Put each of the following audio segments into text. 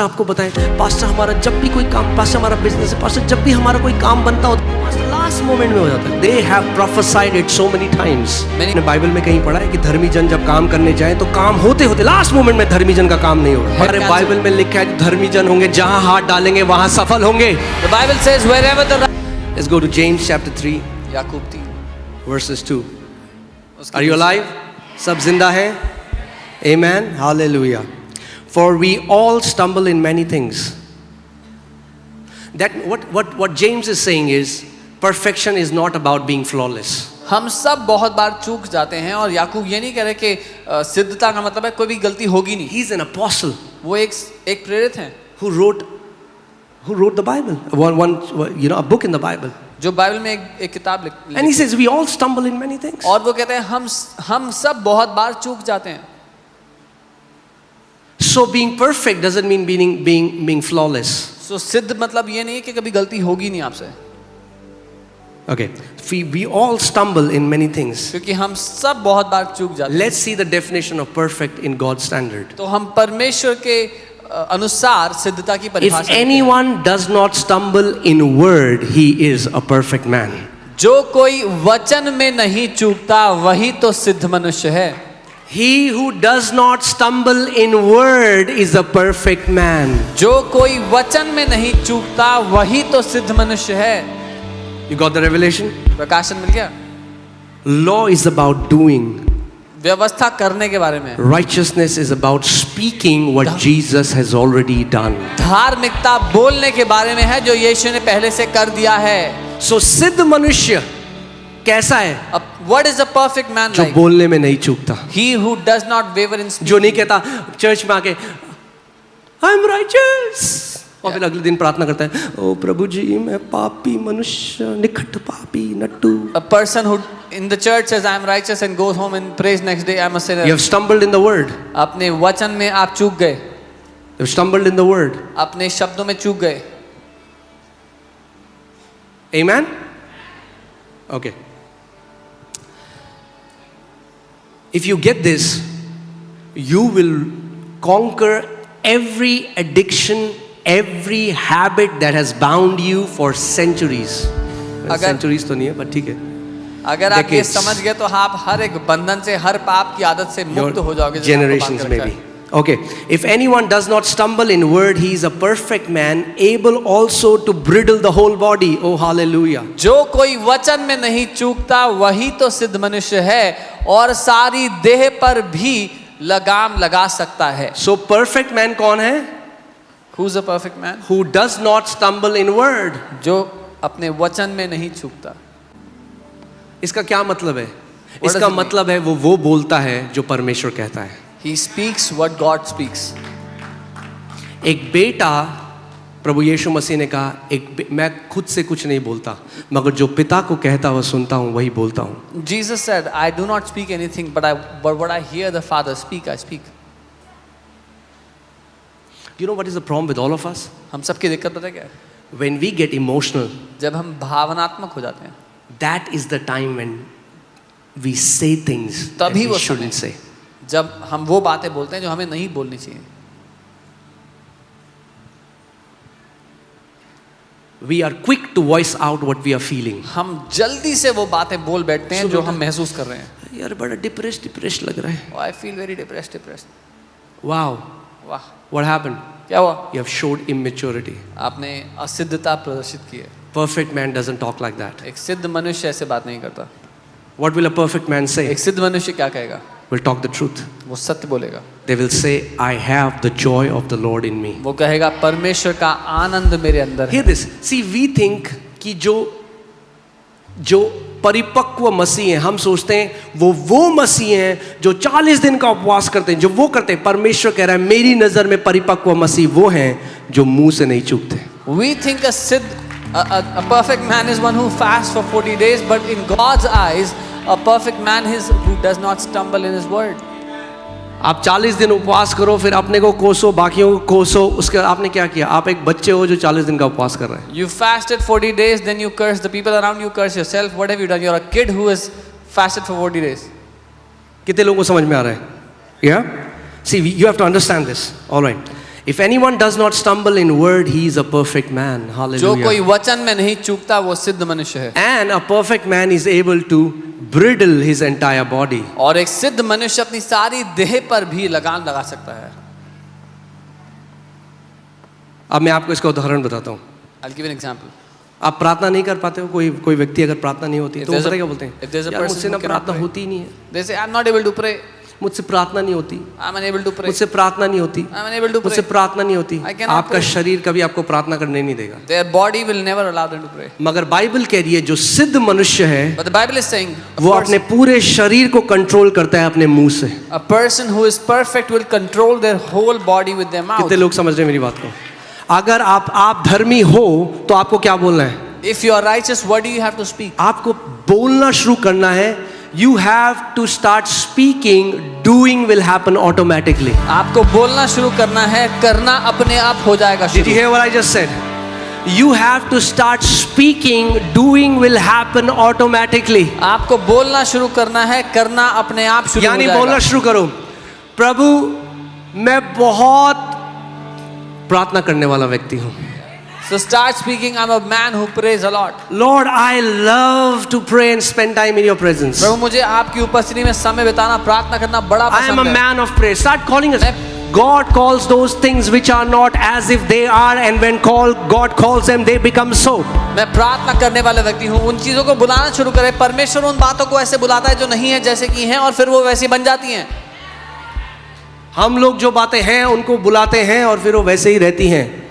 आपको बताएं, पास्टर हमारा जब भी कोई काम, पास्टर हमारा बिजनेस है, पास्टर जब भी हमारा कोई काम बनता हो लास्ट मोमेंट में हो जाता है। They have prophesied it so many times। मैंने बाइबल में कहीं पढ़ा है कि धर्मी जन जब काम करने जाए तो काम होते होते लास्ट मोमेंट में धर्मी जन का काम नहीं होगा। हमारे बाइबल में लिखा है धर्मी जन होंगे जहां हाथ डालेंगे वहां सफल होंगे। The Bible says wherever the Let's go to James chapter 3 Yakub 3 verses 2। Are you alive? सब जिंदा हैं? Amen. Hallelujah. For we all stumble in many things. That what James is saying is perfection is not about being flawless. हम सब बहुत बार चूक जाते हैं और याकूब ये नहीं कह रहे कि सिद्धता का मतलब है कोई भी गलती होगी नहीं। He's an apostle वो एक प्रेरित हैं who wrote the Bible, a book in the Bible. जो बाइबल में एक किताब लिख। And he says we all stumble in many things. और वो कहते हैं हम सब बहुत बार चूक जाते हैं। So being perfect doesn't mean being flawless. So सिद्ध मतलब ये नहीं कि कभी गलती होगी नहीं आपसे। Okay, we all stumble in many things. क्योंकि हम सब बहुत बार चूक जाते हैं। Let's see the definition of perfect in God's standard. तो हम परमेश्वर के अनुसार सिद्धता की परिभाषा। If anyone does not stumble in word, he is a perfect man. जो कोई वचन में नहीं चूकता वही तो सिद्ध मनुष्य है। He who does not stumble in word is a perfect man. जो कोई वचन में नहीं चूकता वही तो सिद्ध मनुष्य है। You got the revelation? प्रकाशन मिल गया? Law is about doing. व्यवस्था करने के बारे में। Righteousness is about speaking what Jesus has already done. धार्मिकता बोलने के बारे में है जो यीशु ने पहले से कर दिया है। So सिद्ध मनुष्य कैसा है? What is a perfect man जो like? बोलने में नहीं चूकता। He who does not waver in speech. जो नहीं कहता चर्च में आके I'm righteous और फिर अगले दिन प्रार्थना करता है ओ प्रभु जी मैं पापी मनुष्य निकट पापी Nattu. A person who in the church says I am righteous and goes home and prays next day I am a sinner. You have stumbled in the word. अपने वचन में आप चूक गए। You have stumbled in the word. अपने शब्दों में चूक गए। Amen? Okay. If you get this, you will conquer every addiction, every habit that has bound you for centuries. Centuries तो नहीं है, but ठीक है. अगर आप ये समझ गए तो आप हर एक बंधन से, हर पाप की आदत से मुक्त हो जाओगे। Generations maybe. Okay. If anyone does not stumble in word, he is a perfect man, able also to bridle the whole body. Oh, hallelujah. जो कोई वचन में नहीं चूकता वही तो सिद्ध मनुष्य है और सारी देह पर भी लगाम लगा सकता है। So perfect man कौन है? Who's a perfect man? Who does not stumble in word. जो अपने वचन में नहीं चूकता। इसका क्या मतलब है? इसका मतलब है वो बोलता है जो परमेश्वर कहता है। He speaks what God speaks. एक बेटा प्रभु यीशु मसीह ने कहा मैं खुद से कुछ नहीं बोलता मगर जो पिता को कहता हुआ सुनता हूँ वही बोलता हूँ। Jesus said, I do not speak anything, but what I hear the Father speak, I speak. You know what is the problem with all of us? हम सबकी दिक्कत पता है क्या है? When we get emotional, जब हम भावनात्मक हो जाते हैं, that is the time when we say things that तभी we वो shouldn't say. जब हम वो बातें बोलते हैं जो हमें नहीं बोलनी चाहिए। We are quick to voice out what we are feeling. हम जल्दी से वो बातें बोल बैठते हैं जो हम महसूस कर रहे हैं। यार बड़ा डिप्रेस्ड लग रहा है। Oh, I feel very depressed. Wow. वाह, What happened? क्या हुआ? You have showed immaturity. आपने असिद्धता प्रदर्शित की है। Perfect man doesn't talk like that. एक सिद्ध मनुष्य ऐसे बात नहीं करता। What will a perfect man say? एक सिद्ध मनुष्य क्या कहेगा? Will talk the truth. वो सत्य बोलेगा। They will say, I have the joy of the Lord in me. वो कहेगा परमेश्वर का आनंद मेरे अंदर है। Hear this. See, we think कि जो परिपक्व मसीह हैं हम सोचते हैं वो मसीह हैं जो 40 दिन का उपवास करते हैं, जो वो करते हैं। परमेश्वर कह रहा है मेरी नजर में परिपक्व मसीह वो हैं जो मुंह से नहीं चूकते। We think a perfect man is one who fasts for 40 days, but in God's eyes, a perfect man is who does not stumble in his word. आप 40 दिन उपवास करो फिर अपने को कोसो बाकियों को कोसो, उसके बाद आपने क्या किया? आप एक बच्चे हो जो 40 दिन का उपवास कर रहे हैं। You fasted 40 days, then you curse the people around you, curse yourself. What have you done? You're a kid who has fasted for 40 days. कितने लोगों को समझ में आ रहा है? Yeah? See, you have to understand this. All right. If anyone does not stumble in word, he is a perfect man. जो Hallelujah. कोई वचन में नहीं चूकता वो सिद्ध मनुष्य है. And a perfect man is able to bridle his entire body. और एक सिद्ध मनुष्य अपनी सारी देह पर भी लगाम लगा सकता है. अब मैं आपको इसका उदाहरण बताता हूँ. I'll give you an example. आप प्रार्थना नहीं कर पाते हो, कोई व्यक्ति अगर प्रार्थना नहीं होती If तो वो there's a- पता क्या बोलते हैं, if there's a यार person मुझसे ना who cannot प्रार्थना pray. होती ही नहीं है, They say, I'm not able to pray. मुझसे प्रार्थना नहीं होती, I'm unable to pray. मुझसे प्रार्थना नहीं होती, I'm unable to मुझसे pray. प्रार्थना नहीं होती. I cannot आपका pray. शरीर कभी आपको प्रार्थना करने नहीं देगा. Their body will never allow them to pray. मगर बाइबल कह रही है जो सिद्ध मनुष्य है But the Bible is saying, वो अपने पूरे शरीर को कंट्रोल करता है अपने मुंह से. a person who is perfect will control their whole body with their mouth. कितने लोग समझ रहे हैं मेरी बात को? अगर आप धर्मी हो तो आपको क्या बोलना है? If you are righteous, what do you have to speak? आपको बोलना शुरू करना है. You have to start speaking. Doing will happen automatically. आपको बोलना शुरू करना है, करना अपने आप हो जाएगा Did you शुरू. hear what I just said? You have to start speaking. Doing will happen automatically. आपको बोलना शुरू करना है, करना अपने आप शुरू हो यानी जाएगा. बोलना शुरू करो, प्रभु मैं बहुत प्रार्थना करने वाला व्यक्ति हूँ. So start speaking, I'm a man who prays a lot. Lord, I love to pray and spend time in your presence. प्रभु मुझे आपकी उपस्थिति में समय बिताना, प्रार्थना करना बड़ा I am a पसंद है. man of prayer. Start calling us. God calls those things which are not as if they are, and when God calls them, they become so. मैं प्रार्थना करने वाला व्यक्ति हूँ. उन चीजों को बुलाना शुरू करें. परमेश्वर उन बातों को ऐसे बुलाता है जो नहीं है जैसे कि हैं, और फिर वो वैसी बन जाती हैं. हम लोग जो बातें हैं उनको बुलाते हैं और फिर वो वैसे ही रहती हैं.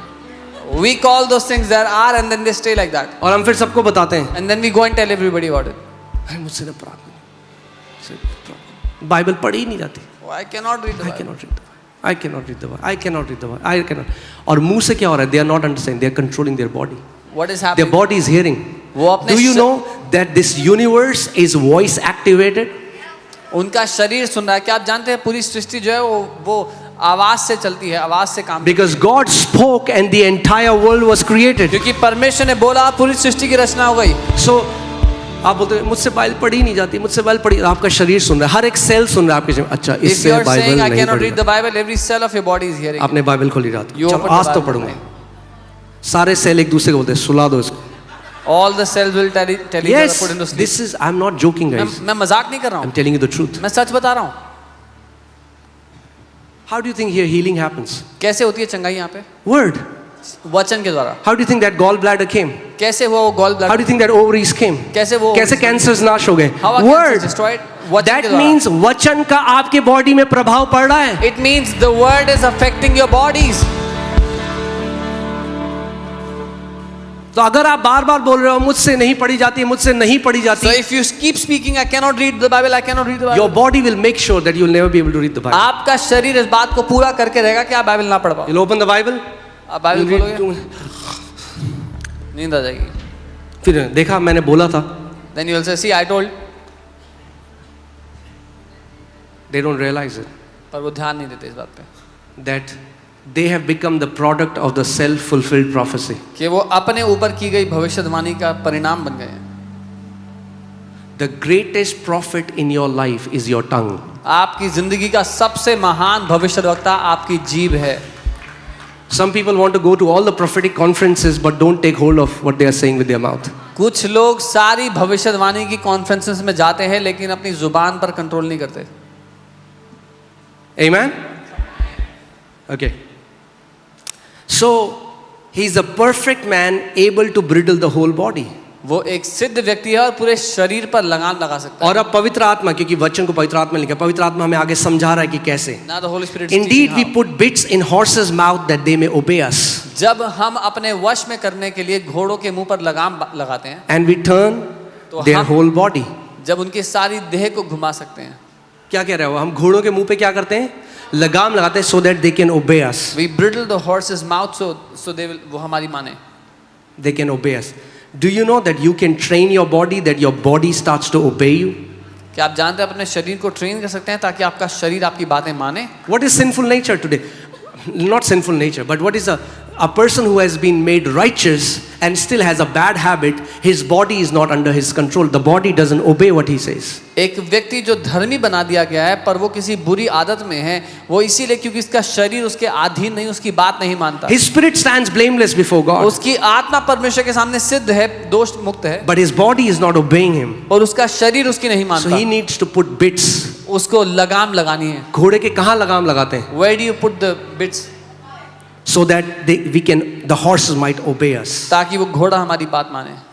We call those things there are, and then they stay like that. और हम फिर सबको बताते हैं, And then we go and tell everybody about it. अरे मुझसे ना प्रार्थना, बाइबल पढ़ी ही नहीं जाती. Oh, I cannot read the I Bible. cannot read the Bible. I cannot read the Bible. I cannot read the Bible. I cannot. और मुंह से क्या हो रहा है? They are not understanding. They are controlling their body. What is Their happening? body is hearing. वो अपने Do you know that this universe is voice activated? उनका शरीर सुन रहा है. क्या आप जानते हैं पूरी सृष्टि जो है वो आवाज से चलती है, आवाज से काम. Because God spoke and the entire world was created. क्योंकि परमेश्वर ने बोला, पूरी सृष्टि की रचना हो गई. So आप बोलते हैं मुझसे बाइबल पढ़ी नहीं जाती, मुझसे बाइबल पढ़ी. आपका शरीर सुन रहा है, हर एक सेल सुन रहा है आपके शरीर. अच्छा, If you इससे are बाइबल saying I नहीं cannot पढ़ी. read the Bible, every cell of your body is hearing. आपने बाइबल खोली रात You को, open चलो the आज तो Bible पढ़ूंगा. सारे सेल एक दूसरे को बोलते हैं सुला दो इसको. All the cells will tell each other Yes, put into sleep. this is. I'm not joking, guys. मैं मजाक नहीं कर रहा I'm हूँ, telling you the truth. मैं सच बता रहा हूँ. How do you think here healing happens? कैसे होती है चंगाई यहाँ पे? Word. वचन के द्वारा. How do you think that gallbladder came? कैसे हुआ वो gall How do bladder? you think that ovaries came? कैसे वो कैसे cancers नाश हो गए? How are cancers Word. destroyed? वचन That के द्वारा. means वचन का आपके बॉडी में प्रभाव पड़ रहा है. It means the word is affecting your bodies. तो अगर आप बार बार बोल रहे हो मुझसे नहीं पढ़ी जाती, मुझसे नहीं पढ़ी So जाती, if you keep speaking, I cannot read the Bible, I cannot read the Bible. your body will make sure that you will never be able to read the Bible. आपका शरीर इस बात को पूरा करके रहेगा कि आप बाइबल ना पढ़ पाओ. You'll open the Bible. आप बाइबल you'll खोलोगे, read- नींद आ जाएगी. फिर देखा मैंने बोला था. Then you will say, see, I told. They don't realize it. पर वो ध्यान नहीं देते इस बात पे That they have become the product of the self-fulfilled prophecy. कि वो अपने ऊपर की गई भविष्यवाणी का परिणाम बन गए हैं. The greatest prophet in your life is your tongue. आपकी जिंदगी का सबसे महान भविष्यद्वक्ता आपकी जीभ है. Some people want to go to all the prophetic conferences but don't take hold of what they are saying with their mouth. कुछ लोग सारी भविष्यवाणी की कॉन्फ्रेंसेस में जाते हैं लेकिन अपनी जुबान पर कंट्रोल नहीं करते. Amen? Okay. So, he's a perfect man able to bridle the whole body. वो एक सिद्ध व्यक्ति है और पूरे शरीर पर लगाम लगा सकता है. और अब पवित्र आत्मा, क्योंकि वचन को पवित्र आत्मा लिखा, पवित्र आत्मा हमें आगे समझा रहा है कि कैसे. Now the Holy Spirit is Indeed, teaching we how. put bits in horses' mouth that they may obey us. जब हम अपने वश में करने के लिए घोड़ों के मुंह पर लगाम लगाते हैं, And we turn तो their हम whole body. जब उनकी सारी देह को घुमा सकते हैं. क्या कह रहे हो? हम घोड़ों के मुंह पे क्या करते हैं? लगाम लगाते हैं so that they can obey us. We bridle the horse's mouth so they will, वो हमारी माने. They can obey us. Do you know that you can train your body, that your body starts to obey you? क्या आप जानते हैं अपने शरीर को ट्रेन कर सकते हैं ताकि आपका शरीर आपकी बातें माने? What is sinful nature today? Not sinful nature, but what is a person who has been made righteous and still has a bad habit, his body is not under his control. The body doesn't obey what he says. एक व्यक्ति जो धर्मी बना दिया गया है पर वो किसी बुरी आदत में है, वो इसीलिए क्योंकि इसका शरीर उसके अधीन नहीं, उसकी बात नहीं मानता। His spirit stands blameless before God, उसकी आत्मा परमेश्वर के सामने सिद्ध है, दोष मुक्त है, but his body is not obeying him. और उसका शरीर उसकी नहीं So मानता। he needs to put bits. उसको लगाम लगानी है। घोड़े के कहाँ लगाम लगाते हैं? Where do you put the bits? So that the horses might obey us. ताकि वो घोड़ा हमारी बात माने।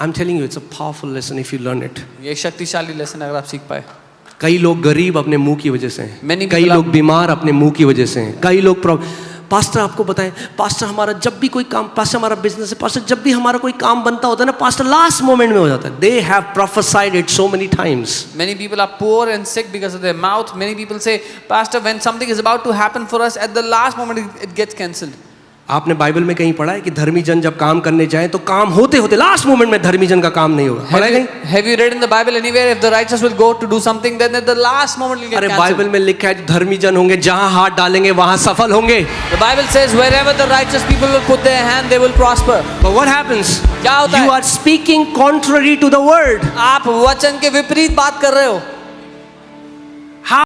I'm telling you, it's a powerful lesson if you learn it. ये शक्तिशाली लेसन अगर आप सीख पाए। कई लोग गरीब अपने मुंह की वजह से हैं, Many कई people लोग बीमार अपने मुंह की वजह से हैं, कई लोग पास्टर आपको बताएं, पास्टर हमारा जब भी कोई काम, पास्टर हमारा बिजनेस है, पास्टर जब भी हमारा कोई काम बनता होता है ना, पास्टर लास्ट मोमेंट में हो जाता है. They have prophesied it so many times. Many people are poor and sick because of their mouth. Many people say, Pastor, when something is about to happen for us, at the last moment it gets cancelled. आपने Bible में कहीं पढ़ा है कि धर्मी जन जब काम करने जाए तो काम होते होते लास्ट मोमेंट में धर्मी जन का काम नहीं होगा? पढ़ा है कहीं? Have you read in the Bible anywhere if the righteous will go to do something, then at the last moment will get अरे cancelled? बाइबल में लिखा है धर्मी जन होंगे जहां हाथ डालेंगे वहां सफल होंगे. The Bible says wherever the righteous people will put their hand, they will prosper. But what happens? क्या होता You है? are speaking contrary to the word. आप वचन के विपरीत बात कर रहे हो.